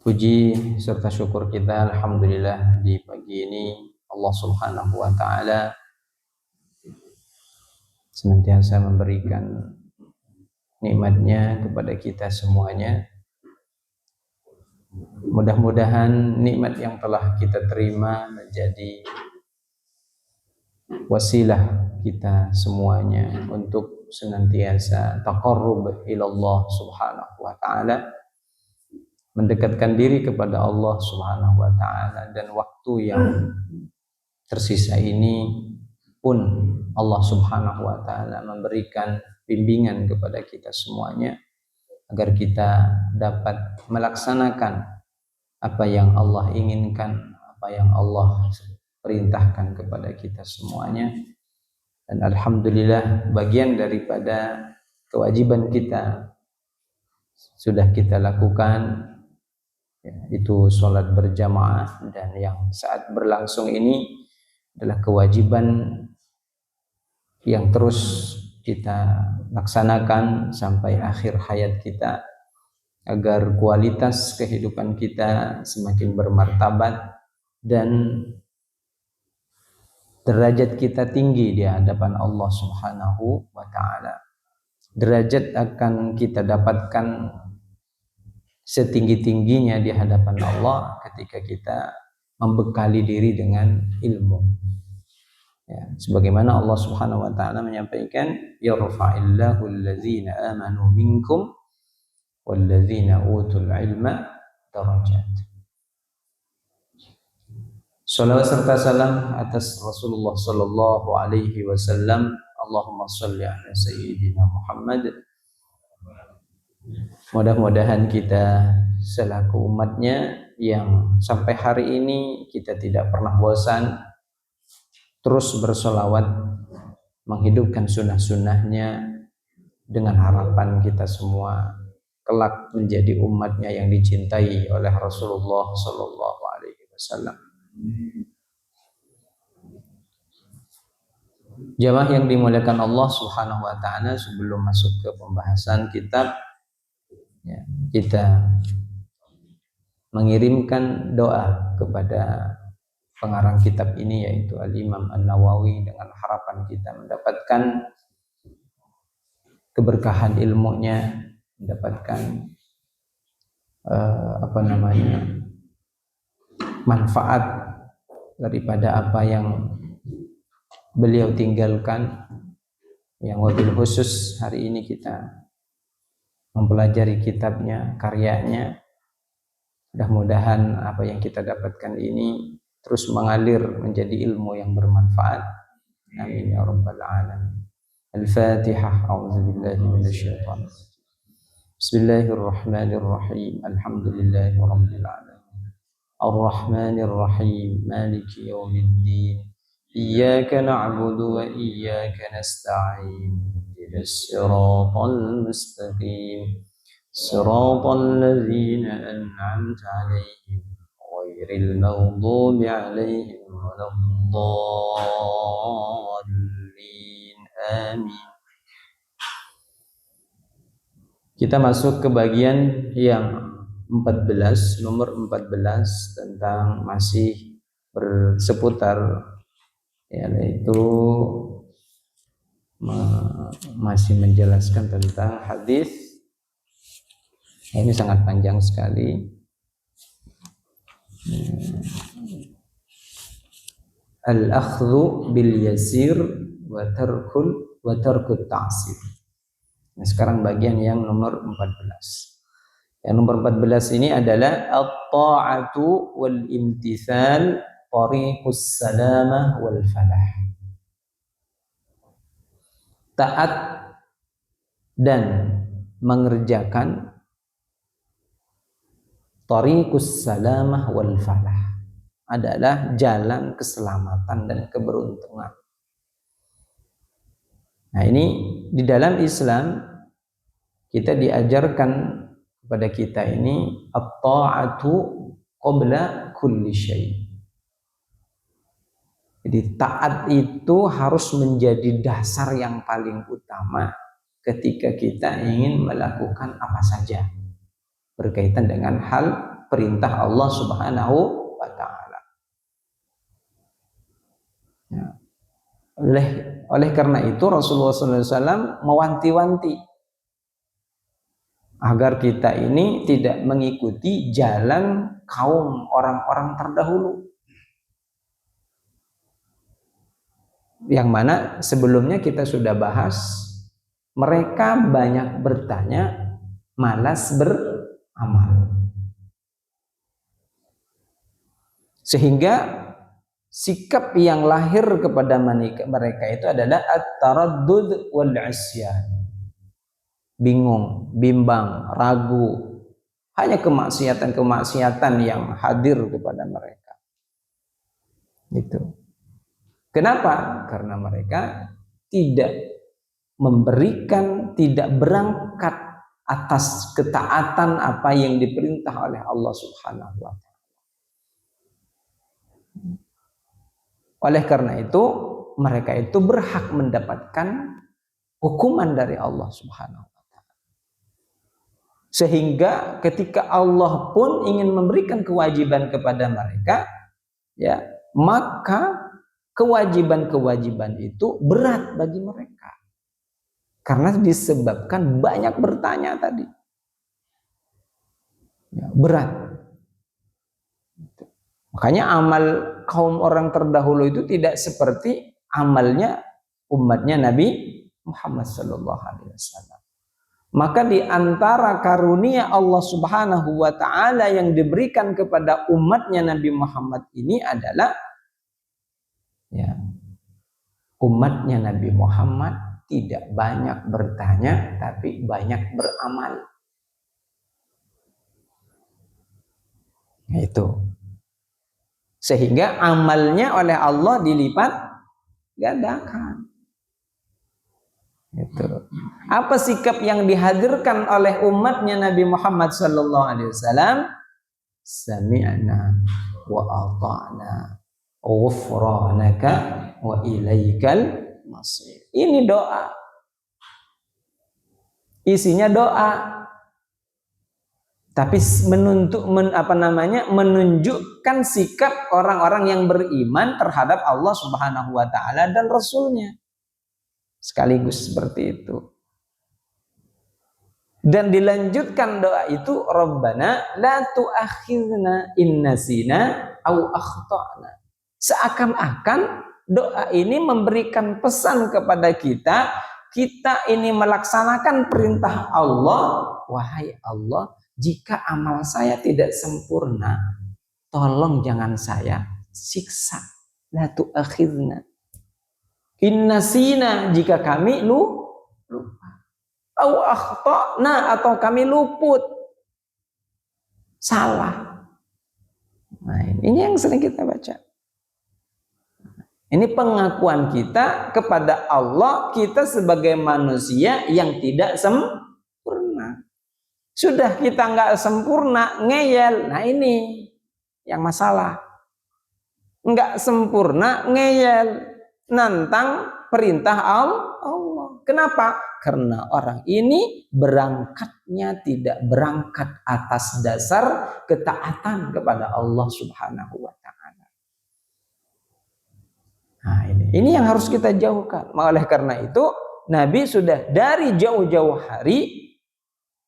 Puji serta syukur kita alhamdulillah di pagi ini Allah Subhanahu wa taala senantiasa memberikan nikmatnya kepada kita semuanya. Mudah-mudahan nikmat yang telah kita terima menjadi wasilah kita semuanya untuk senantiasa taqarrub ilallah Subhanahu wa taala, mendekatkan diri kepada Allah Subhanahu wa taala, dan waktu yang tersisa ini pun Allah Subhanahu wa taala memberikan bimbingan kepada kita semuanya agar kita dapat melaksanakan apa yang Allah inginkan, apa yang Allah perintahkan kepada kita semuanya. Dan alhamdulillah bagian daripada kewajiban kita sudah kita lakukan, itu sholat berjamaah, dan yang saat berlangsung ini adalah kewajiban yang terus kita laksanakan sampai akhir hayat kita agar kualitas kehidupan kita semakin bermartabat dan derajat kita tinggi di hadapan Allah Subhanahu wa taala. Derajat akan kita dapatkan setinggi-tingginya di hadapan Allah ketika kita membekali diri dengan ilmu. Ya, sebagaimana Allah Subhanahu wa taala menyampaikan, yarfa'illahu allazina amanu minkum wallazina utul ilma darajat. Salawat serta salam atas Rasulullah sallallahu alaihi wasallam. Allahumma shalli ala sayyidina Muhammad. Mudah-mudahan kita selaku umatnya yang sampai hari ini kita tidak pernah bosan terus bersolawat, menghidupkan sunnah-sunnahnya, dengan harapan kita semua kelak menjadi umatnya yang dicintai oleh Rasulullah sallallahu alaihi wasallam. Jamaah yang dimuliakan Allah Subhanahu wa taala, sebelum masuk ke pembahasan kitab, ya, kita mengirimkan doa kepada pengarang kitab ini, yaitu Al-Imam An-Nawawi, dengan harapan kita mendapatkan keberkahan ilmunya, mendapatkan manfaat daripada apa yang beliau tinggalkan, yang wabil khusus hari ini kita mempelajari kitabnya, karyanya. Mudah-mudahan apa yang kita dapatkan ini terus mengalir menjadi ilmu yang bermanfaat. Amin ya rabbal alamin. Al-Fatihah. A'udzubillahi minasyaitonir rajim. Bismillahirrahmanirrahim. Alhamdulillahi rabbil alamin. Ar-Rahmanir Rahim. Maliki yaumiddin. Iyyaka na'budu wa iyyaka nasta'in. Ihdinas siratal mustaqim. Siratal ladzina an'amta 'alaihim ghairil maghdubi 'alaihim waladdallin. Amin. Kita masuk ke bagian yang 14, nomor 14, tentang masih berseputar, yaitu masih menjelaskan tentang hadis. Ini sangat panjang sekali. Al-akhdhu bil yasir wa tarkut ta'sir. Nah, sekarang bagian yang nomor 14. Yang nomor 14 ini adalah at-ta'atu wal imtithal tariqus salamah wal falah. Taat dan mengerjakan tariqus salamah wal falah adalah jalan keselamatan dan keberuntungan. Nah, ini di dalam Islam kita diajarkan kepada kita ini at-ta'atu qabla kulli syai'. Jadi taat itu harus menjadi dasar yang paling utama ketika kita ingin melakukan apa saja berkaitan dengan hal perintah Allah Subhanahu wa taala. Ya. Oleh karena itu Rasulullah SAW mewanti-wanti agar kita ini tidak mengikuti jalan kaum orang-orang terdahulu, yang mana sebelumnya kita sudah bahas, mereka banyak bertanya, malas beramal. Sehingga sikap yang lahir kepada mereka itu adalah at-taraddud wal isyan. Bingung, bimbang, ragu. Hanya kemaksiatan-kemaksiatan yang hadir kepada mereka. Gitu. Kenapa? Karena mereka tidak memberikan, tidak berangkat atas ketaatan apa yang diperintah oleh Allah Subhanahu wa taala. Oleh karena itu, mereka itu berhak mendapatkan hukuman dari Allah Subhanahu wa taala. Sehingga ketika Allah pun ingin memberikan kewajiban kepada mereka, ya, maka kewajiban-kewajiban itu berat bagi mereka. Karena disebabkan banyak bertanya tadi. Ya, berat. Makanya amal kaum orang terdahulu itu tidak seperti amalnya umatnya Nabi Muhammad SAW. Maka di antara karunia Allah Subhanahu wa taala yang diberikan kepada umatnya Nabi Muhammad ini adalah, ya, umatnya Nabi Muhammad tidak banyak bertanya tapi banyak beramal. Itu. Sehingga amalnya oleh Allah dilipat gandakan. Itu. Apa sikap yang dihadirkan oleh umatnya Nabi Muhammad SAW? Sami'na wa ata'na ghufranaka wa ilaikal masir. Ini doa. Isinya doa. Tapi menunjukkan sikap orang-orang yang beriman terhadap Allah Subhanahu wa taala dan Rasulnya. Sekaligus seperti itu. Dan dilanjutkan doa itu, Rabbana la tu'akhidna in nasina aw akhtana. Seakan-akan doa ini memberikan pesan kepada kita, kita ini melaksanakan perintah Allah. Wahai Allah, jika amal saya tidak sempurna, tolong jangan saya siksa. La tu'akhidna in nasina, jika kami lupa. Au akhtana, atau kami luput, salah. Nah, ini yang sering kita baca. Ini pengakuan kita kepada Allah, kita sebagai manusia yang tidak sempurna. Sudah kita nggak sempurna, ngeyel. Nah ini yang masalah. Nggak sempurna, ngeyel, nantang perintah Allah. Kenapa? Karena orang ini berangkatnya tidak berangkat atas dasar ketaatan kepada Allah Subhanahu wa taala. Nah, ini yang harus kita jauhkan. Oleh karena itu, Nabi sudah dari jauh-jauh hari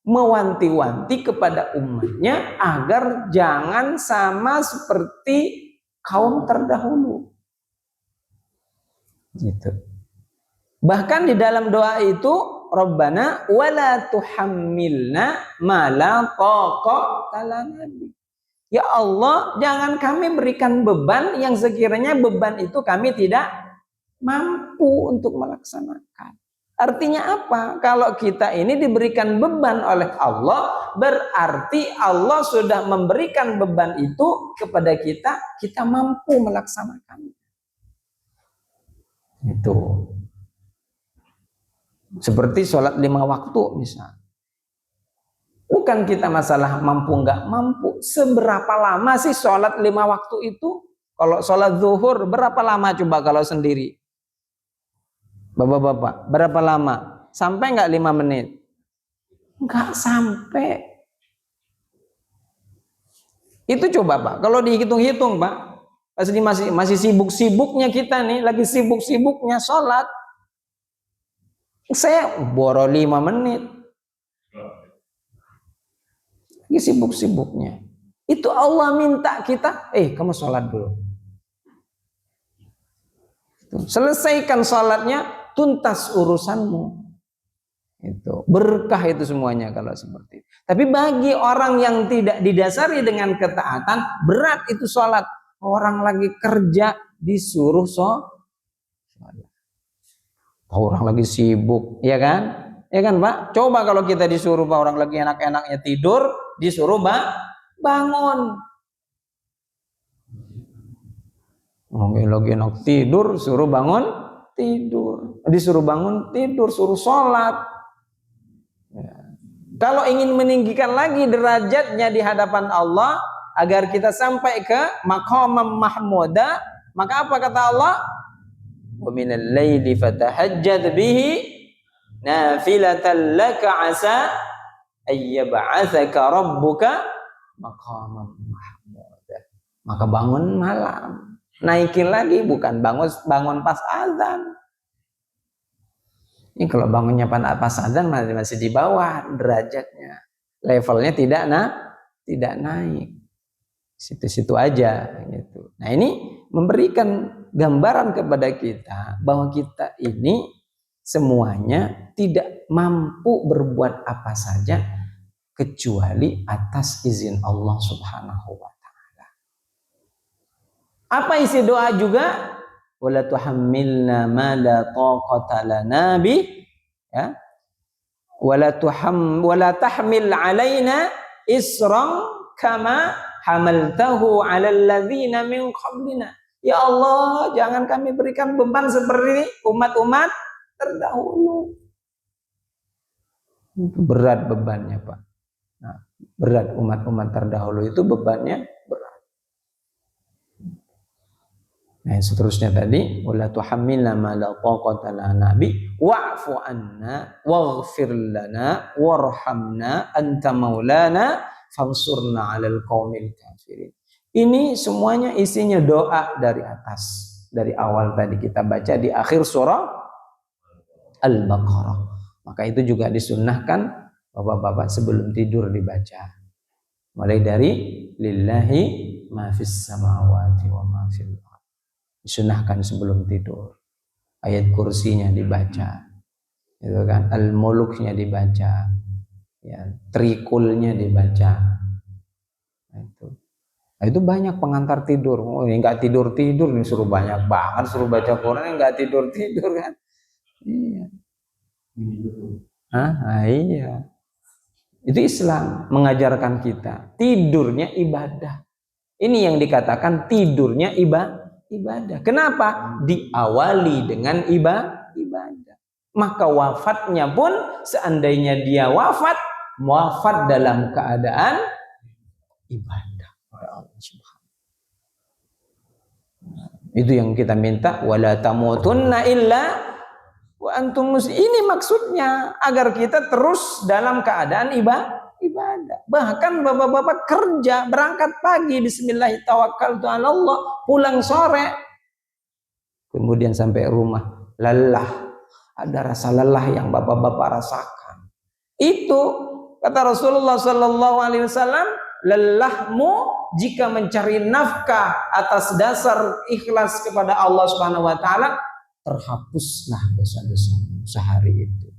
mewanti-wanti kepada umatnya agar jangan sama seperti kaum terdahulu. Gitu. Bahkan di dalam doa itu, Rabbana wala tuhammilna ma la taqata lana. Ya Allah, jangan kami berikan beban yang sekiranya beban itu kami tidak mampu untuk melaksanakan. Artinya apa? Kalau kita ini diberikan beban oleh Allah, berarti Allah sudah memberikan beban itu kepada kita, kita mampu melaksanakannya. Itu. Seperti sholat 5 waktu misalnya. Bukan kita masalah mampu nggak mampu. Seberapa lama sih sholat 5 waktu itu? Kalau sholat zuhur berapa lama coba kalau sendiri? Bapak-bapak, berapa lama? Sampai nggak 5 menit? Nggak sampai. Itu coba Pak, kalau dihitung-hitung Pak, pasti masih sibuk-sibuknya kita nih, lagi sibuk-sibuknya sholat. Saya boro 5 menit. Lagi sibuk-sibuknya. Itu Allah minta kita, kamu sholat dulu. Selesaikan sholatnya, tuntas urusanmu. Itu berkah itu semuanya kalau seperti itu. Tapi bagi orang yang tidak didasari dengan ketaatan, berat itu sholat. Orang lagi kerja disuruh sholat. Orang lagi sibuk, ya kan? Ya kan Pak? Coba kalau kita disuruh Pak, orang lagi enak-enaknya tidur, disuruh bangun. Orang lagi enak tidur, suruh bangun tidur. Disuruh bangun tidur, suruh sholat. Ya. Kalau ingin meninggikan lagi derajatnya di hadapan Allah, agar kita sampai ke maqamam mahmuda, maka apa kata Allah? Wa minal laili fatahajjad bihi nafilatan laka asa ayyab'atsaka rabbuka maqamam mahmuda. Maka bangun malam, naikin lagi, bukan bangun pas azan. Ini kalau bangunnya pas azan masih di bawah derajatnya, levelnya tidak naik, situ-situ aja gitu. Nah ini memberikan gambaran kepada kita bahwa kita ini semuanya tidak mampu berbuat apa saja kecuali atas izin Allah Subhanahu wa taala. Apa isi doa juga? Wala tuhammilna ma la taqata lana bi, ya. Wala tahmil alaina isran kama hamaltahu 'alal ladzina min qablina. Ya Allah, jangan kami berikan beban seperti umat-umat terdahulu. Itu berat bebannya, Pak. Nah, berat umat-umat terdahulu itu bebannya berat. Nah, seterusnya tadi, wala tuhammilna ma la taqata lana bi wa'fu anna waghfir lana warhamna anta maulana fansurna 'alal qaumil kafirin. Ini semuanya isinya doa dari atas. Dari awal tadi kita baca di akhir surah Al-Baqarah. Maka itu juga disunnahkan bapak-bapak sebelum tidur dibaca. Mulai dari lillahi ma fis samawati wa ma fil ardh. Disunnahkan sebelum tidur. Ayat kursinya dibaca. Itu kan, al-muluknya dibaca. Ya, trikulnya dibaca. Itu banyak pengantar tidur. Oh, ini nggak tidur nih, suruh banyak banget, suruh baca Quran, nggak tidur kan? Iya. Iya. Itu Islam mengajarkan kita tidurnya ibadah. Ini yang dikatakan tidurnya ibadah. Kenapa? Diawali dengan ibadah. Maka wafatnya pun seandainya dia wafat dalam keadaan ibadah. Itu yang kita minta, wala tamutunna illa wa antum muslimun. Ini maksudnya agar kita terus dalam keadaan ibadah. Bahkan bapak-bapak kerja, berangkat pagi, bismillahirrahmanirrahim, pulang sore, kemudian sampai rumah lelah, ada rasa lelah yang bapak-bapak rasakan. Itu kata Rasulullah sallallahu alaihi wasallam, lelahmu jika mencari nafkah atas dasar ikhlas kepada Allah Subhanahu wa taala, terhapuslah dosa-dosa sehari itu.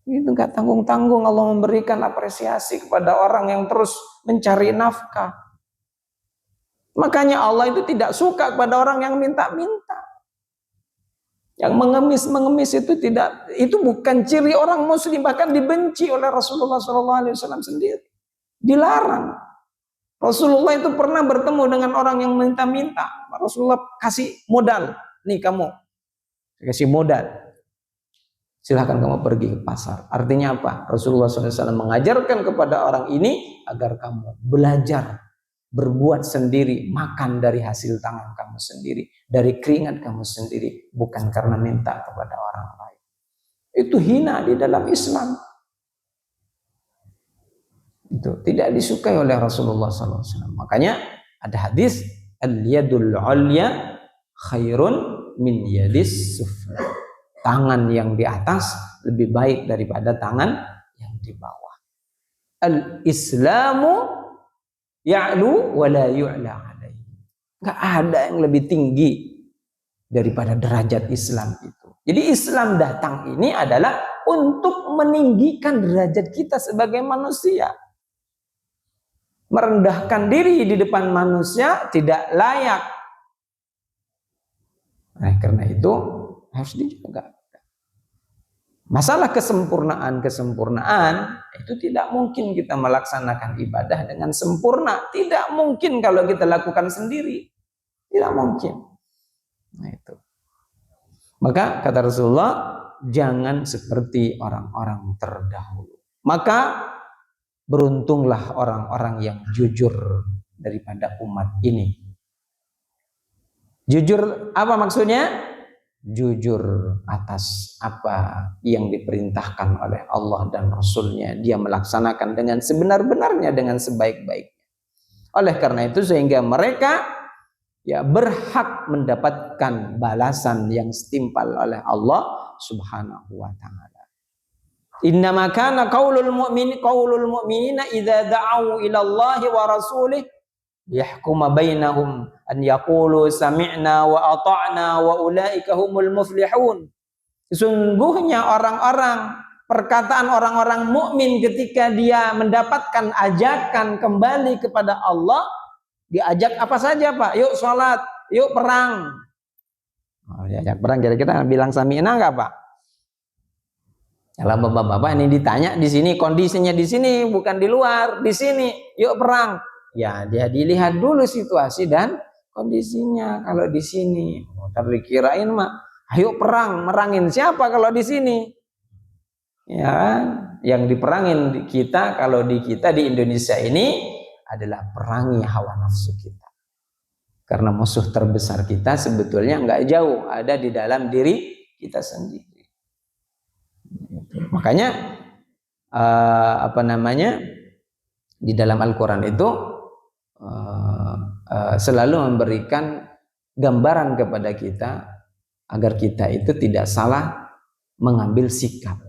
Itu enggak tanggung-tanggung Allah memberikan apresiasi kepada orang yang terus mencari nafkah. Makanya Allah itu tidak suka kepada orang yang minta-minta. Yang mengemis itu bukan ciri orang muslim, bahkan dibenci oleh Rasulullah SAW sendiri. Dilarang. Rasulullah itu pernah bertemu dengan orang yang minta-minta. Rasulullah kasih modal. Nih kamu, kasih modal. Silahkan kamu pergi ke pasar. Artinya apa? Rasulullah SAW mengajarkan kepada orang ini agar kamu belajar berbuat sendiri, makan dari hasil tangan kamu sendiri, dari keringat kamu sendiri, bukan karena minta kepada orang lain. Itu hina di dalam Islam. Itu tidak disukai oleh Rasulullah SAW. Makanya ada hadis, al-yadul ulya khairun min yadis sufla. Tangan yang di atas lebih baik daripada tangan yang di bawah. Al-Islamu ya'lu wa la yu'la alaihi. Enggak ada yang lebih tinggi daripada derajat Islam itu. Jadi Islam datang ini adalah untuk meninggikan derajat kita sebagai manusia. Merendahkan diri di depan manusia tidak layak. Nah, karena itu harus dijaga. Masalah kesempurnaan itu tidak mungkin kita melaksanakan ibadah dengan sempurna. Tidak mungkin kalau kita lakukan sendiri. Tidak mungkin. Nah itu. Maka kata Rasulullah, jangan seperti orang-orang terdahulu. Maka beruntunglah orang-orang yang jujur daripada umat ini. Jujur apa maksudnya? Jujur atas apa yang diperintahkan oleh Allah dan Rasulnya. Dia melaksanakan dengan sebenar-benarnya, dengan sebaik-baiknya. Oleh karena itu sehingga mereka berhak mendapatkan balasan yang setimpal oleh Allah Subhanahu wa ta'ala. Innama kana qaulul mu'minina idza da'u ila Allah wa rasulih yahkuma bainahum an yaqulu sami'na wa ata'na wa ulaika humul muflihun. Sesungguhnya perkataan orang-orang mukmin ketika dia mendapatkan ajakan kembali kepada Allah, diajak apa saja Pak? Yuk sholat, yuk perang. Diajak perang, kira-kira bilang sami'na enggak Pak? Kalau bapak-bapak ini ditanya di sini, kondisinya di sini, bukan di luar, di sini, yuk perang. Ya, dia dilihat dulu situasi dan kondisinya. Kalau di sini, terkirain mah, ayo perang, merangin siapa kalau di sini? Ya, yang diperangin kita kalau di Indonesia ini adalah perangi hawa nafsu kita. Karena musuh terbesar kita sebetulnya nggak jauh, ada di dalam diri kita sendiri. Makanya di dalam Al-Quran itu selalu memberikan gambaran kepada kita agar kita itu tidak salah mengambil sikap.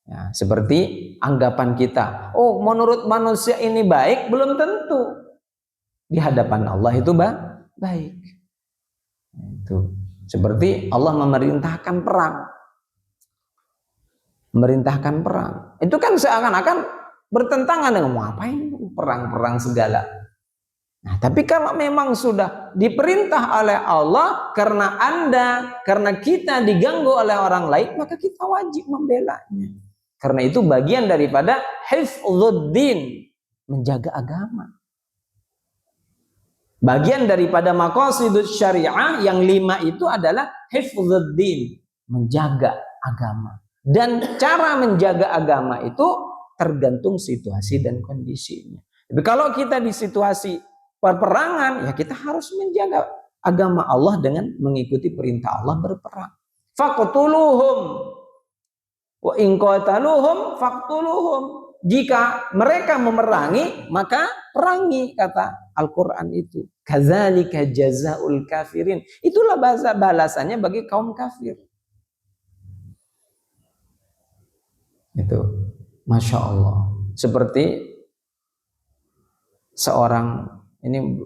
Ya, seperti anggapan kita, oh menurut manusia ini baik, belum tentu di hadapan Allah itu baik. Itu seperti Allah memerintahkan perang. Itu kan seakan-akan bertentangan dengan mau apa ini perang-perang segala. Nah, tapi kalau memang sudah diperintah oleh Allah karena kita diganggu oleh orang lain, maka kita wajib membelanya. Karena itu bagian daripada hifdzuddin, menjaga agama. Bagian daripada maqasidus syariah yang 5 itu adalah hifdzuddin, menjaga agama. Dan cara menjaga agama itu tergantung situasi dan kondisinya. Tapi kalau kita di situasi peperangan, ya kita harus menjaga agama Allah dengan mengikuti perintah Allah berperang. Faqtuluhum wa in qataluhum faqtuluhum. Jika mereka memerangi, maka perangi, kata Al-Quran itu. Kadzalika jazaul kafirin. Itulah balasannya bagi kaum kafir. Itu, Masya Allah. Seperti seorang, ini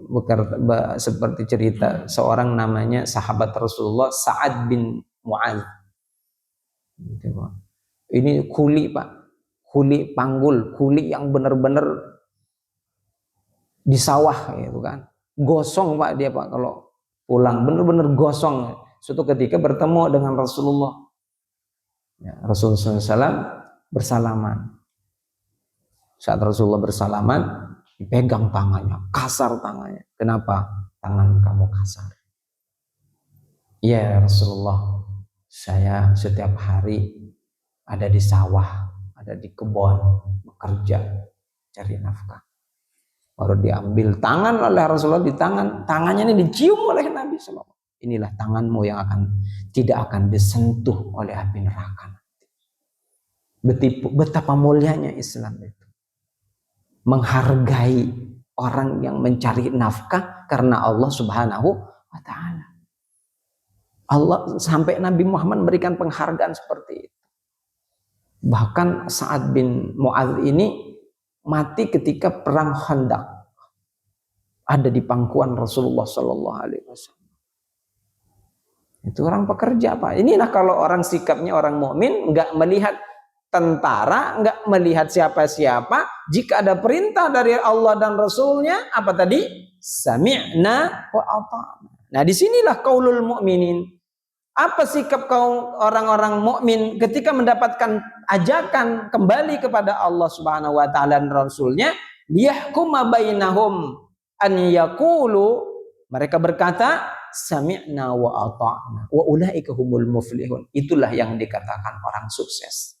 seperti cerita seorang namanya sahabat Rasulullah Sa'ad bin Mu'adz. Ini kuli Pak, kuli panggul, kuli yang benar-benar di sawah gitu kan. Gosong Pak dia Pak kalau pulang, benar-benar gosong. Suatu ketika bertemu dengan Rasulullah. Ya, Rasulullah SAW bersalaman. Saat Rasulullah bersalaman, dipegang tangannya, kasar tangannya. Kenapa tangan kamu kasar? Ya Rasulullah, saya setiap hari ada di sawah, ada di kebun, bekerja, cari nafkah. Baru diambil tangan oleh Rasulullah, tangannya ini dicium oleh Nabi SAW. Inilah tanganmu yang tidak akan disentuh oleh api neraka. Betapa mulianya Islam itu. menghargai orang yang mencari nafkah karena Allah Subhanahu wa taala. Allah sampai Nabi Muhammad memberikan penghargaan seperti itu. Bahkan Sa'ad bin Mu'adz ini mati ketika perang Khandaq. Ada di pangkuan Rasulullah Sallallahu Alaihi Wasallam. Itu orang pekerja Pak. Inilah kalau orang sikapnya orang mukmin, nggak melihat tentara, nggak melihat siapa-siapa. Jika ada perintah dari Allah dan Rasulnya, apa tadi? Sami'na wa ata'na. Nah disinilah qaulul mu'minin. Apa sikap kaum orang-orang mukmin ketika mendapatkan ajakan kembali kepada Allah Subhanahu wa taala dan Rasulnya? Liyahkuma bainahum an yaqulu, mereka berkata sami'na wa ata'na wa ulaika humul muflihun. Itulah yang dikatakan orang sukses.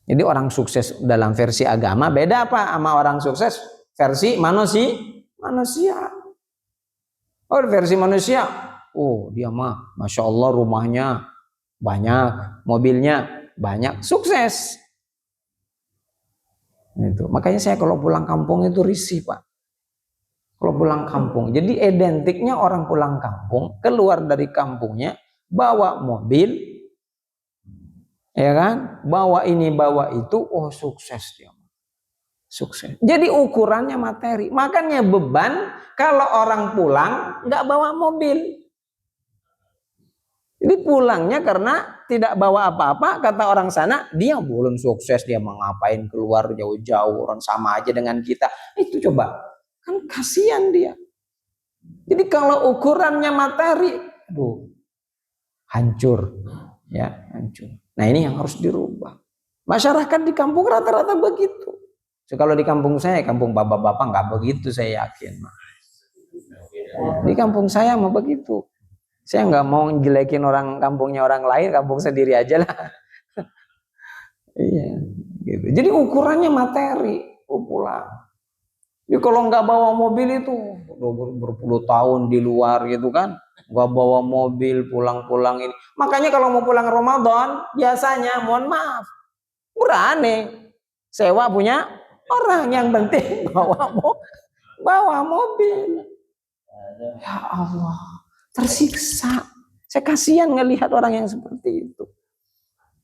Jadi orang sukses dalam versi agama beda apa sama orang sukses versi manusia. Oh versi manusia, oh dia mah Masya Allah rumahnya banyak, mobilnya banyak, sukses. Itu. Makanya saya kalau pulang kampung itu risih Pak. Kalau pulang kampung, jadi identiknya orang pulang kampung, keluar dari kampungnya, bawa mobil, ya kan, bawa ini, bawa itu, oh sukses dia. Sukses. Jadi ukurannya materi. Makanya beban kalau orang pulang nggak bawa mobil. Jadi pulangnya karena tidak bawa apa-apa, kata orang sana, dia belum sukses, dia mau ngapain keluar jauh-jauh, orang sama aja dengan kita. Itu coba. Kan kasihan dia. Jadi kalau ukurannya materi, aduh, hancur, ya hancur. Nah ini yang harus dirubah. Masyarakat di kampung rata-rata begitu. So, kalau di kampung saya, kampung bapak-bapak nggak begitu, saya yakin. Di kampung saya mah begitu. Saya nggak mau jelekin orang kampungnya orang lain, kampung sendiri aja lah. Iya, gitu. Jadi ukurannya materi, pulang. Jadi kalau nggak bawa mobil itu berpuluh tahun di luar gitu kan, nggak bawa mobil pulang-pulang ini. Makanya kalau mau pulang Ramadan biasanya, mohon maaf, berani sewa punya orang, yang penting bawa mobil. Ya Allah, tersiksa. Saya kasihan ngelihat orang yang seperti itu.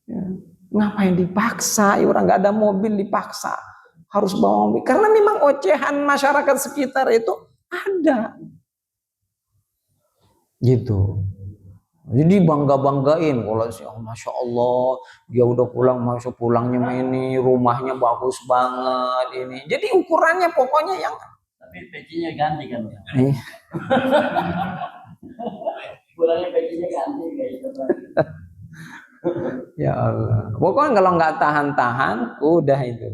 Ya. Ngapain dipaksa? Ya, orang nggak ada mobil dipaksa harus bawa mobil, karena memang ocehan masyarakat sekitar itu ada gitu. Jadi bangga-banggain kalau sih, oh, Masya Allah dia udah pulang, masuk pulangnya ini rumahnya bagus banget ini. Jadi ukurannya pokoknya yang, tapi pecinya ganti kan. Pulangnya pecinya ganti kayak gitu. Ya Allah, pokoknya kalau nggak tahan-tahan udah itu.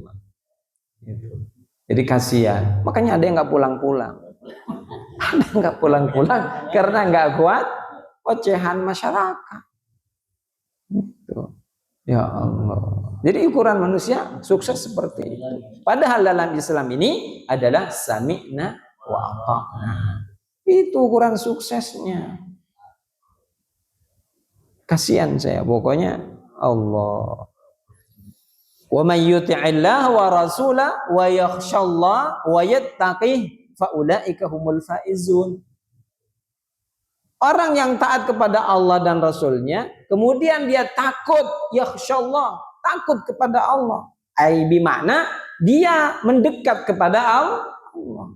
Gitu. Jadi kasihan. Makanya ada yang nggak pulang-pulang. Ada nggak pulang-pulang karena nggak kuat ocehan masyarakat. Gitu. Ya Allah. Jadi ukuran manusia sukses seperti itu. Padahal dalam Islam ini adalah sami'na wa ata'na. Itu ukuran suksesnya. Kasihan saya pokoknya Allah. Wa may yuti'illah wa rasulah wa yakhshallah wa yattaqih fa ulaika humul faizun. Orang yang taat kepada Allah dan Rasulnya, kemudian dia takut, yakhshallah, takut kepada Allah. Ai bimakna dia mendekat kepada Allah.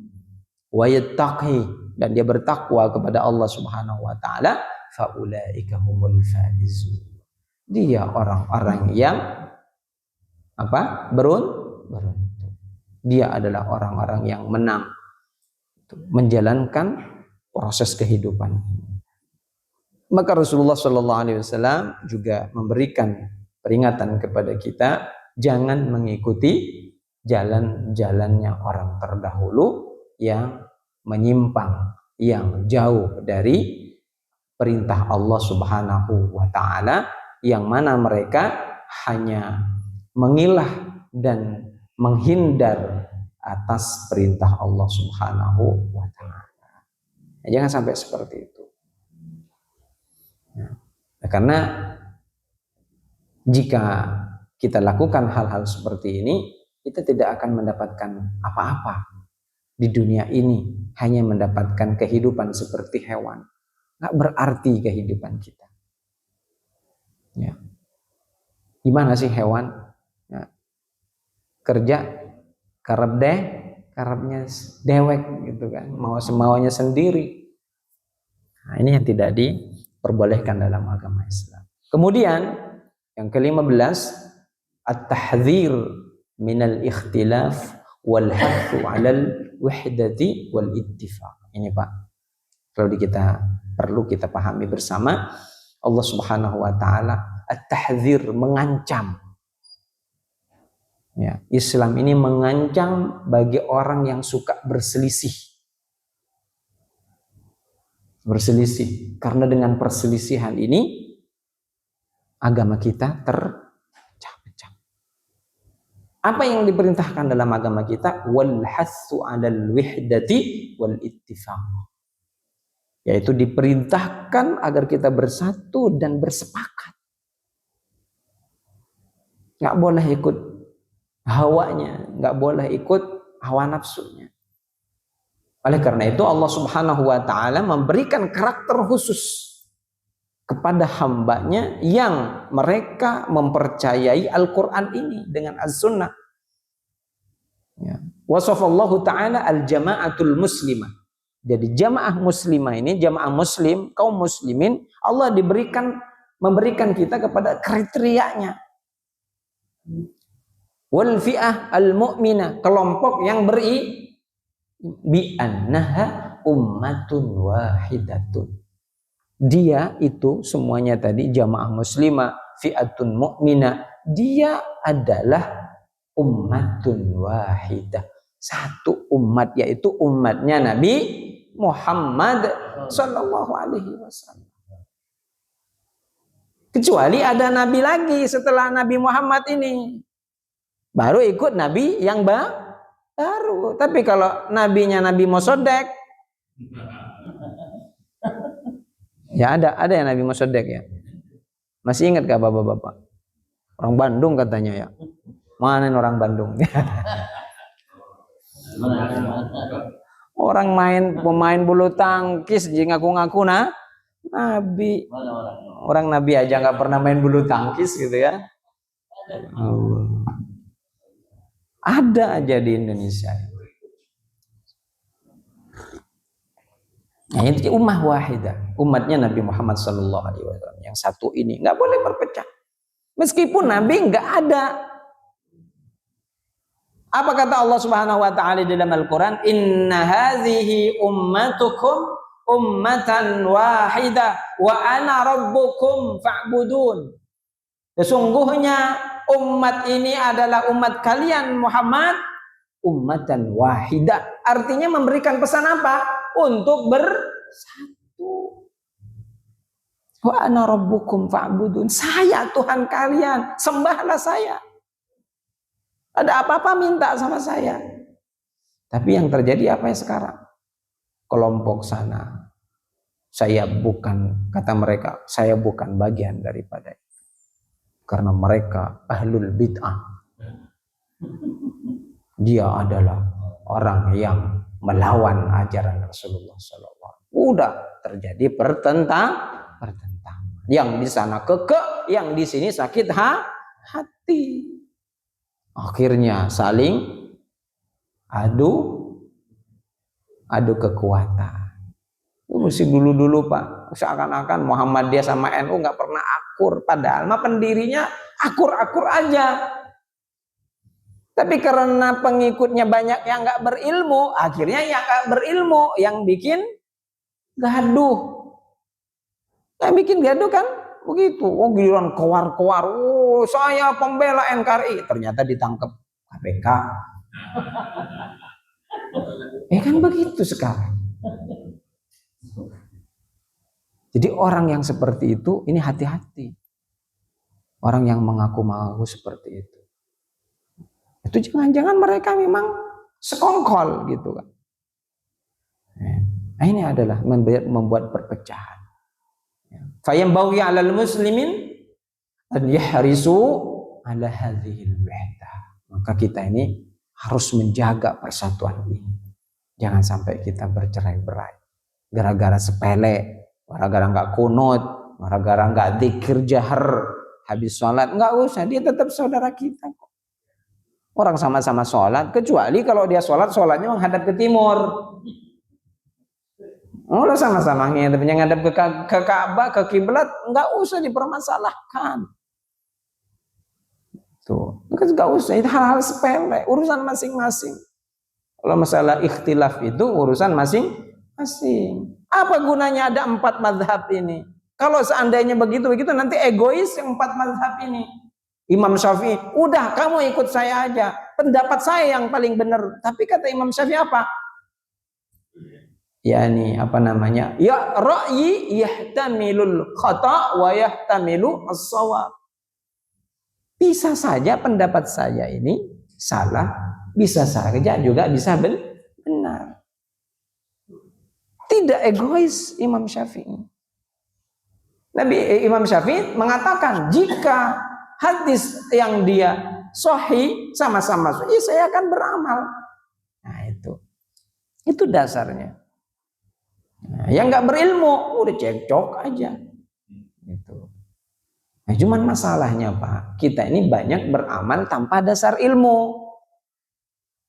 Wa yattaqih, dan dia bertakwa kepada Allah Subhanahu wa taala, fa ulaika humul faizun. Dia orang-orang yang beruntung. Dia adalah orang-orang yang menang menjalankan proses kehidupan. Maka Rasulullah Shallallahu Alaihi Wasallam juga memberikan peringatan kepada kita, jangan mengikuti jalan-jalannya orang terdahulu yang menyimpang, yang jauh dari perintah Allah Subhanahu wa taala, yang mana mereka hanya mengilah dan menghindar atas perintah Allah Subhanahu wa taala. Jangan sampai seperti itu. Karena jika kita lakukan hal-hal seperti ini, kita tidak akan mendapatkan apa-apa di dunia ini, hanya mendapatkan kehidupan seperti hewan. Nggak berarti kehidupan kita. Ya. Gimana sih hewan? Ya. Kerja, karepnya dewek gitu kan, mau semaunya sendiri. Nah, ini yang tidak diperbolehkan dalam agama Islam. Kemudian yang ke-15, at-tahdzir minal ikhtilaf wal hathu 'alal wahdati wal ittifaq. Ini Pak, perlu kita pahami bersama. Allah Subhanahu wa taala at-tahdzir, mengancam. Ya, Islam ini mengancam bagi orang yang suka berselisih. Karena dengan perselisihan ini agama kita terpecah-pecah. Apa yang diperintahkan dalam agama kita? Wal hassu 'alal wihdati wal ittifaq. Yaitu diperintahkan agar kita bersatu dan bersepakat. Nggak boleh ikut hawanya, nggak boleh ikut hawa nafsunya. Oleh karena itu Allah Subhanahu wa taala memberikan karakter khusus kepada hambanya yang mereka mempercayai Al-Quran ini dengan As-Sunnah. Ya. Wasafallahu ta'ala al-jama'atul muslimah. Jadi jamaah muslimah ini, jamaah muslim, kaum muslimin, Allah memberikan kita kepada kriterianya. Wal fi'ah al-mu'minah, kelompok yang bi'annaha ummatun wahidatun. Dia itu semuanya tadi jamaah muslimah, fi'atun mu'minah, dia adalah ummatun wahidah, satu umat, yaitu umatnya Nabi Muhammad sallallahu alaihi wasallam. Kecuali ada nabi lagi setelah Nabi Muhammad ini, baru ikut nabi yang baru. Tapi kalau nabinya Nabi Mosodek, ya ada yang Nabi Mosodek ya. Masih ingat gak bapak-bapak? Orang Bandung katanya ya. Mana orang Bandung? Orang pemain bulu tangkis ngaku-ngaku nabi. Orang nabi aja nggak pernah main bulu tangkis gitu ya. Ada aja di Indonesia. Nah, itu ummah wahidah, umatnya Nabi Muhammad sallallahu alaihi wasallam yang satu ini nggak boleh berpecah. Meskipun Nabi nggak ada. Apa kata Allah Subhanahu wa taala di dalam Al-Qur'an? Inna hadhihi ummatukum ummatan wahidah wa ana rabbukum fa'budun. Sesungguhnya umat ini adalah umat kalian Muhammad, ummatan wahidah. Artinya memberikan pesan apa? Untuk bersatu. Wa ana rabbukum fa'budun. Saya Tuhan kalian, sembahlah saya. Ada apa-apa minta sama saya. Tapi yang terjadi apa ya sekarang? Kelompok sana, saya bukan, kata mereka, saya bukan bagian daripada itu. Karena mereka ahlul bid'ah. Dia adalah orang yang melawan ajaran Rasulullah SAW. Udah terjadi pertentangan. Yang di sana kekeh, yang di sini sakit hati. Akhirnya saling adu kekuatan. Itu mesti dulu Pak, seakan-akan Muhammadiyah sama NU nggak pernah akur, padahal pendirinya akur-akur aja. Tapi karena pengikutnya banyak yang nggak berilmu, akhirnya yang nggak berilmu yang bikin gaduh. Yang bikin gaduh kan begitu. Oh giliran kowar-kowar, oh saya pembela NKRI, ternyata ditangkap KPK. Kan begitu sekarang. Jadi orang yang seperti itu, ini hati-hati. Orang yang mengaku-ngaku seperti itu. Itu jangan-jangan mereka memang sekongkol gitu kan. Nah, ini adalah membuat perpecahan. Fayambaghi 'alal muslimin an yahrisu 'ala hadhil wahdah. Maka kita ini harus menjaga persatuan ini. Jangan sampai kita bercerai-berai gara-gara sepele, gara-gara nggak kunut, gara-gara nggak dzikir jahar habis sholat. Nggak usah, dia tetap saudara kita kok. Orang sama-sama sholat, kecuali kalau dia sholatnya menghadap ke timur. Kalau sama-sama ngadep ke Ka'bah, ke kiblat, nggak usah dipermasalahkan. Tuh, nggak usah, itu hal-hal sepele, urusan masing-masing. Kalau masalah ikhtilaf itu urusan masing-masing. Apa gunanya ada 4 mazhab ini? Kalau seandainya begitu nanti egois yang 4 mazhab ini. Imam Syafi'i, udah kamu ikut saya aja, pendapat saya yang paling benar. Tapi kata Imam Syafi'i apa? Yani apa namanya? Ya ra'yi yahtamilul khata' wa yahtamilu as-shawab. Bisa saja pendapat saya ini salah, bisa saja juga bisa benar. Tidak egois Imam Syafi'i. Imam Syafi'i mengatakan jika hadis yang dia sahih sama-sama sahih, saya akan beramal. Nah itu dasarnya. Nah, yang nggak berilmu udah cekcok aja. Gitu. Nah, cuman masalahnya Pak, kita ini banyak beramal tanpa dasar ilmu.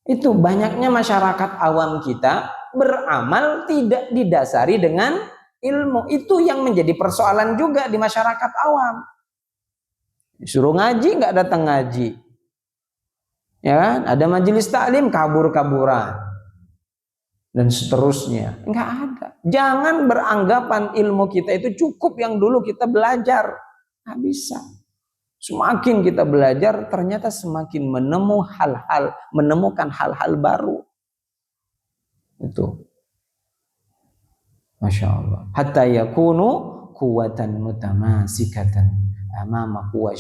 Itu banyaknya masyarakat awam kita beramal tidak didasari dengan ilmu. Itu yang menjadi persoalan juga di masyarakat awam. Disuruh ngaji nggak datang ngaji, ya kan? Ada majelis taklim kabur-kaburan dan seterusnya. Nggak ada. Jangan beranggapan ilmu kita itu cukup yang dulu kita belajar. Nggak bisa. Semakin kita belajar, ternyata semakin menemukan hal-hal baru. Itu. Masya Allah. Hatta yakunu kuwatan mutamasikatan amama huwa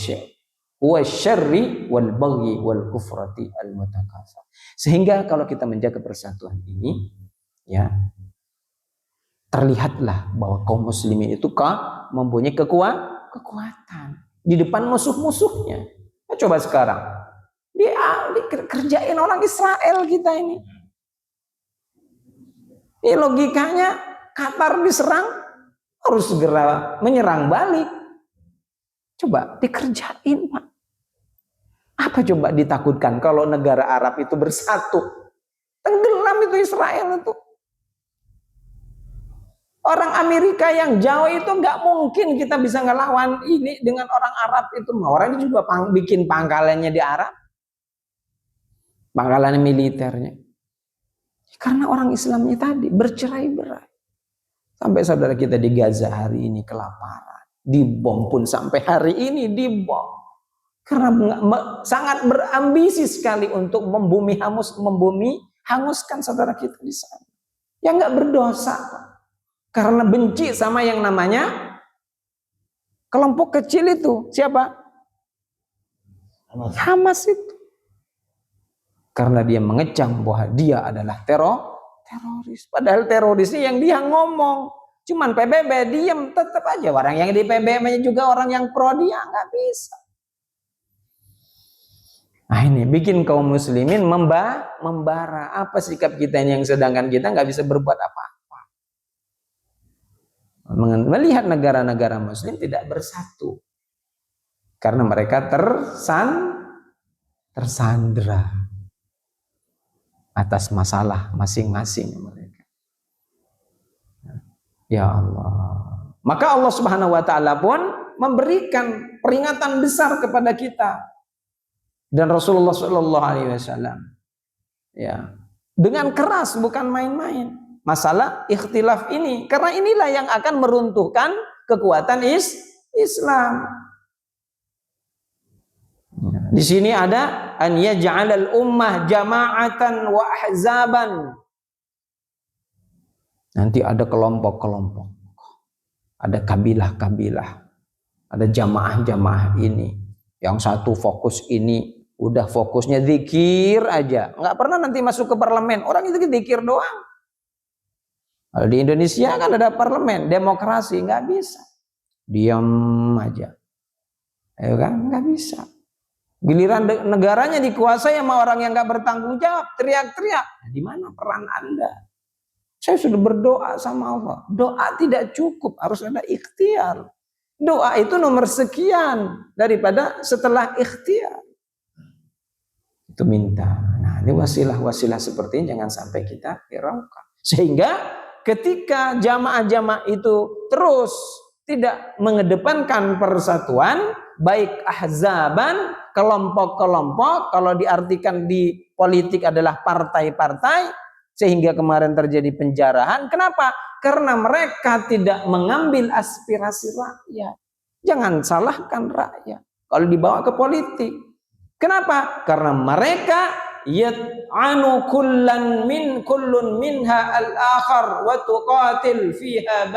syarri wal baghi wal kufrati al mutakaffa. Sehingga kalau kita menjaga persatuan ini, ya, terlihatlah bahwa kaum muslimin itu mempunyai kekuatan di depan musuh-musuhnya. Nah, coba sekarang kerjain orang Israel kita ini. Ini logikanya Qatar diserang harus segera menyerang balik. Coba dikerjain Pak. Apa coba ditakutkan kalau negara Arab itu bersatu? Tenggelam itu Israel itu. Orang Amerika yang jauh itu nggak mungkin kita bisa ngelawan ini dengan orang Arab itu. Orang ini juga bikin pangkalannya di Arab, pangkalan militernya. Karena orang Islamnya tadi bercerai-berai. Sampai saudara kita di Gaza hari ini kelaparan, dibom pun sampai hari ini dibom. Karena sangat berambisi sekali untuk hanguskan saudara kita di sana. Yang nggak berdosa, karena benci sama yang namanya kelompok kecil itu. Siapa? Hamas itu. Karena dia mengecam bahwa dia adalah teroris. Padahal terorisnya yang dia ngomong. Cuman PBB diam, tetap aja orang yang di PBB juga orang yang pro dia, nggak bisa. Nah ini bikin kaum muslimin membara. Apa sikap kita ini yang sedangkan kita nggak bisa berbuat apa-apa. Melihat negara-negara muslim tidak bersatu. Karena mereka tersandra atas masalah masing-masing mereka. Ya Allah. Maka Allah Subhanahu wa taala pun memberikan peringatan besar kepada kita. Dan Rasulullah Shallallahu Alaihi Wasallam, ya, dengan keras bukan main-main masalah ikhtilaf ini, karena inilah yang akan meruntuhkan kekuatan Islam. Di sini ada an yaj'alal ummah jama'atan wa ahzaban. Nanti ada kelompok-kelompok, ada kabilah-kabilah, ada jamaah-jamaah ini. Yang satu fokus ini, udah fokusnya zikir aja, nggak pernah nanti masuk ke parlemen. Orang itu zikir doang. Kalau di Indonesia kan ada parlemen, demokrasi, nggak bisa, diam aja, ya kan, nggak bisa. Giliran negaranya dikuasai sama orang yang nggak bertanggung jawab, teriak-teriak. Nah, di mana peran Anda? Saya sudah berdoa sama Allah. Doa tidak cukup, harus ada ikhtiar. Doa itu nomor sekian daripada setelah ikhtiar. Itu minta. Nah, ini wasilah-wasilah seperti ini jangan sampai kita hiraukan. Sehingga ketika jamaah-jamaah itu terus tidak mengedepankan persatuan, baik ahzaban, kelompok-kelompok, kalau diartikan di politik adalah partai-partai, sehingga kemarin terjadi penjarahan. Kenapa? Karena mereka tidak mengambil aspirasi rakyat. Jangan salahkan rakyat kalau dibawa ke politik. Kenapa? Karena mereka yat'anu kullun minha al-akhar wa tuqatil fiha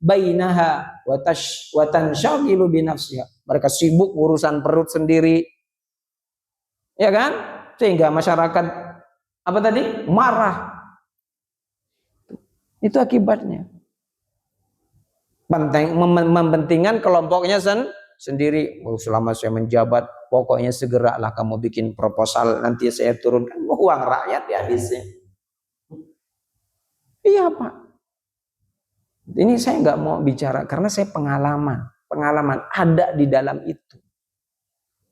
bainaha wa tanshagilu bi nafsiha. Mereka sibuk urusan perut sendiri. Ya kan? Sehingga masyarakat apa tadi? Marah. Itu akibatnya. Mementingkan kelompoknya sendiri. Selama saya menjabat, pokoknya segeralah kamu bikin proposal, nanti saya turunkan uang rakyat dihabisin. Iya Pak. Ini saya nggak mau bicara karena saya pengalaman ada di dalam itu.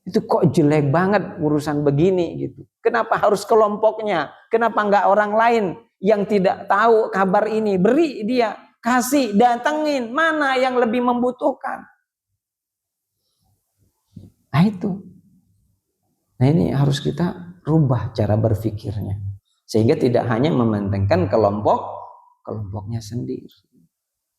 Itu kok jelek banget urusan begini gitu. Kenapa harus kelompoknya? Kenapa nggak orang lain yang tidak tahu kabar ini? Beri dia, kasih, datengin. Mana yang lebih membutuhkan? Nah itu. Nah ini harus kita rubah cara berpikirnya. Sehingga tidak hanya mementingkan kelompoknya sendiri.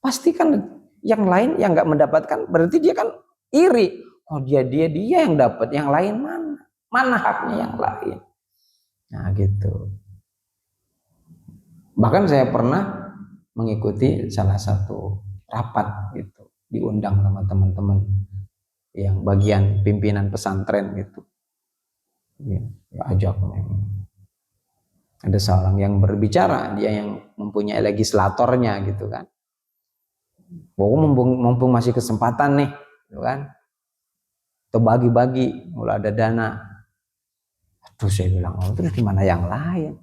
Pasti kan yang lain yang nggak mendapatkan, berarti dia kan iri. Oh dia yang dapat, yang lain mana? Mana haknya yang lain? Nah gitu. Bahkan saya pernah mengikuti salah satu rapat gitu, diundang sama teman-teman yang bagian pimpinan pesantren gitu. Ya ajak memang. Ada seorang yang berbicara, dia yang mempunyai legislatornya gitu kan. Mumpung masih kesempatan nih, gitu kan. Atau bagi-bagi, mulai ada dana. Terus saya bilang, oh terus gimana yang lain?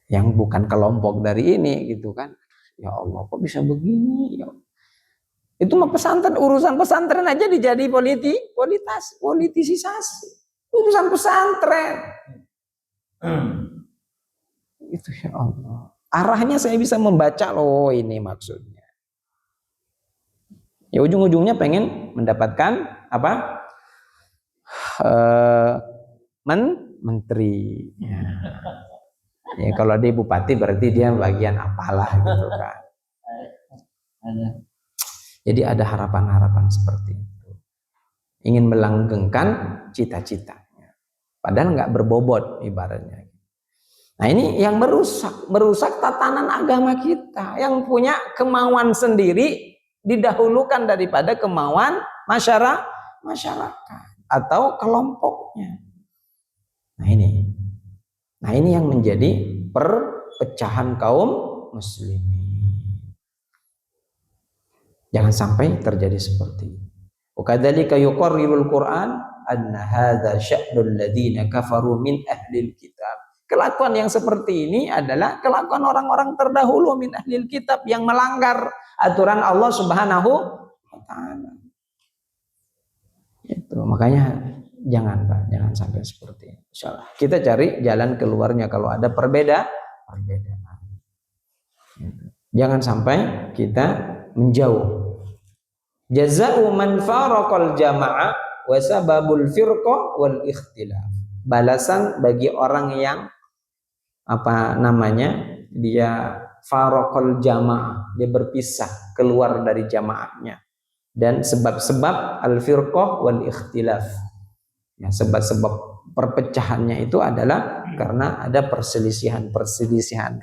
Yang bukan kelompok dari ini gitu kan. Ya Allah, kok bisa begini? Ya. Itu mah pesantren, urusan pesantren aja dijadi politisasi. Urusan pesantren. Itu ya Allah. Arahnya saya bisa membaca loh ini maksudnya. Ya ujung-ujungnya pengen mendapatkan apa? Menteri. Ya kalau dia bupati berarti dia bagian apalah gitu kan. Jadi ada harapan-harapan seperti itu. Ingin melanggengkan cita-citanya. Padahal nggak berbobot ibaratnya. Nah ini yang merusak tatanan agama kita. Yang punya kemauan sendiri didahulukan daripada kemauan masyarakat atau kelompoknya. Nah ini yang menjadi perpecahan kaum muslimin. Jangan sampai terjadi seperti itu. Wakadzalika yuqarrirul Qur'an anna hadza sya'nul ladzina kafaru min ahlil kitab. Kelakuan yang seperti ini adalah kelakuan orang-orang terdahulu min ahlil kitab yang melanggar aturan Allah Subhanahu wa taala. Itu makanya jangan sampai seperti ini. Insyaallah kita cari jalan keluarnya kalau ada perbedaan. Jangan sampai kita menjauh. Jazaa'u man faraqal jama'ah wa sababul firqah wal ikhtilaf. Balasan bagi orang yang dia faraqal jamaah, dia berpisah keluar dari jamaahnya, dan sebab-sebab al-firqah wal ikhtilaf, ya, sebab-sebab perpecahannya itu adalah karena ada perselisihan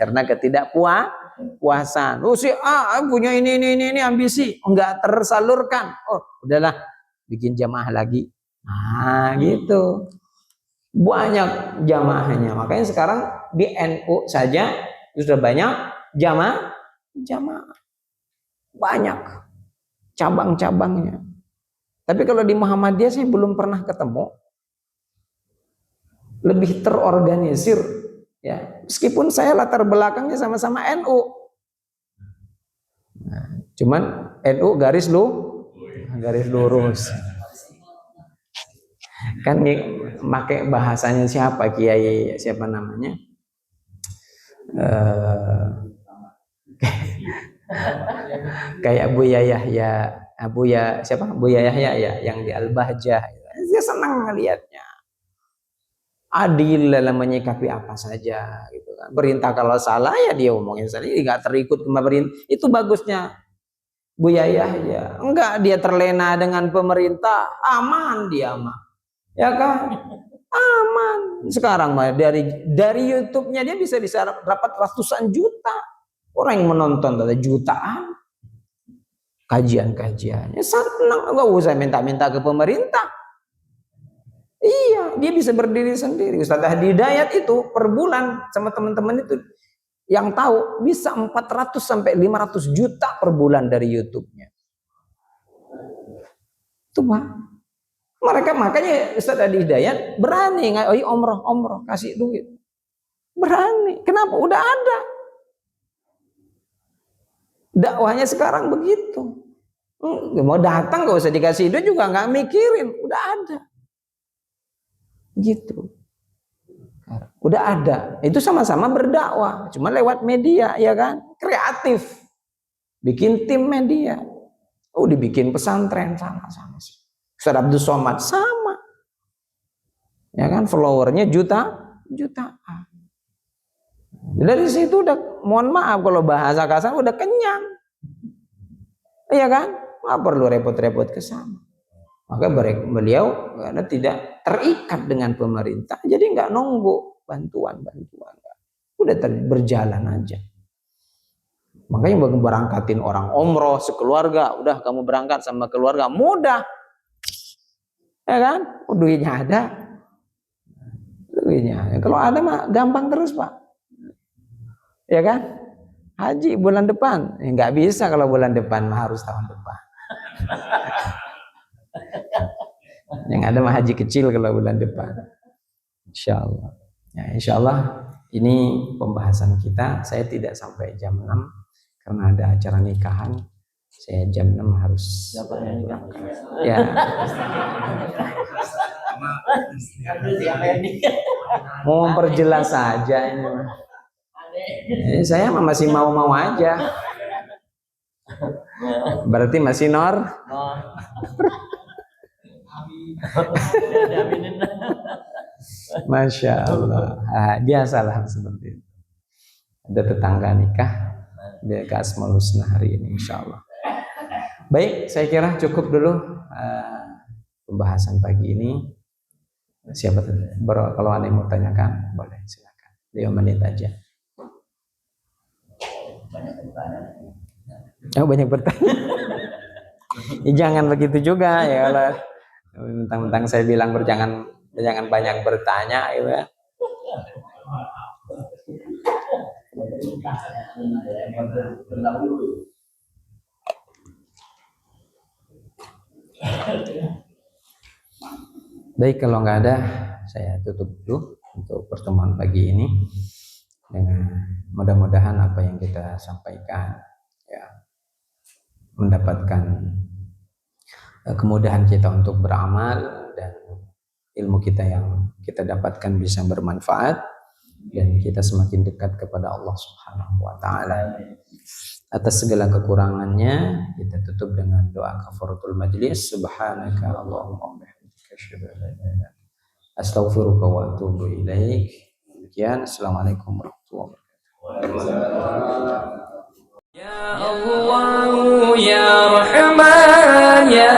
karena ketidakpuasan. Oh si A punya ini ambisi enggak tersalurkan, oh udahlah bikin jamaah lagi. Nah gitu, banyak jamaahnya. Makanya sekarang di NU saja sudah banyak jamaah banyak cabang-cabangnya. Tapi kalau di Muhammadiyah saya belum pernah ketemu. Lebih terorganisir, ya. Meskipun saya latar belakangnya sama-sama NU. Nah, cuman NU garis lurus. Kan pakai bahasanya siapa, Kiai siapa namanya? Kayak Buya Yahya, siapa? Buya Yahya ya, yang di Al-Bahjah. Dia senang ngelihatnya. Adil dalam menyikapi apa saja gitu kan. Perintah kalau salah ya dia omongin salah, nggak terikut ke pemerintah. Itu bagusnya Buya Yahya. Enggak dia terlena dengan pemerintah, aman dia mah. Ya kan? Aman. Sekarang mah dari YouTube-nya dia bisa dapat ratusan juta. Orang yang menonton ada jutaan. Kajian-kajiannya senang, enggak usah minta-minta ke pemerintah. Iya, dia bisa berdiri sendiri. Ustaz Hadi Hidayat itu per bulan sama teman-teman itu yang tahu bisa 400 sampai 500 juta per bulan dari YouTube-nya. Itu Pak. Mereka makanya Ustaz Hadi Hidayat berani ngai umroh kasih duit. Berani. Kenapa? Udah ada. Dakwahnya sekarang begitu. Mau datang gak usah dikasih duit juga nggak mikirin, udah ada. Gitu. Udah ada. Itu sama-sama berdakwah, cuma lewat media, ya kan? Kreatif. Bikin tim media. Oh, dibikin pesantren sama-sama sih. Ustaz Abdul Somad sama. Ya kan, followernya jutaan. Dari situ udah, mohon maaf kalau bahasa kasar udah kenyang. Iya kan? Nggak perlu repot-repot ke sana. Maka beliau karena tidak terikat dengan pemerintah, jadi nggak nunggu bantuan. Udah berjalan aja. Makanya berangkatin orang umroh sekeluarga, udah kamu berangkat sama keluarga mudah, ya kan? Duitnya ada. Kalau ada mah gampang terus Pak, ya kan? Haji bulan depan, nggak bisa kalau bulan depan mah harus tahun depan. Yang ada mah haji kecil kalau bulan depan. Insya Allah. Ya, insya Allah ini pembahasan kita. Saya tidak sampai jam 6 karena ada acara nikahan. Saya jam 6 harus berangkat. Ya. Mau memperjelas saja ini. Saya masih mau aja. Berarti masih nor. Masya Allah. Biasalah seperti itu. Ada tetangga nikah, dia ke Asmaul Husna hari ini, insya Allah. Baik, saya kira cukup dulu pembahasan pagi ini. Siapa kalau ada yang mau tanyakan, boleh silakan. 5 menit aja. Banyak bertanya. Jangan begitu juga ya, kalau mentang-mentang saya bilang jangan banyak bertanya ya. Baik, kalau nggak ada saya tutup dulu untuk pertemuan pagi ini. Dengan mudah-mudahan apa yang kita sampaikan ya mendapatkan kemudahan kita untuk beramal, dan ilmu kita yang kita dapatkan bisa bermanfaat, dan kita semakin dekat kepada Allah Subhanahu wa taala. Atas segala kekurangannya kita tutup dengan doa kafaratul majlis. Subhanaka Allahumma wa bihamdika asyhadu an la ilaha illa anta astaghfiruka wa atubu ilaik. Demikian, assalamualaikum warahmatullahi wabarakatuh. Ya Allah ya Rahman ya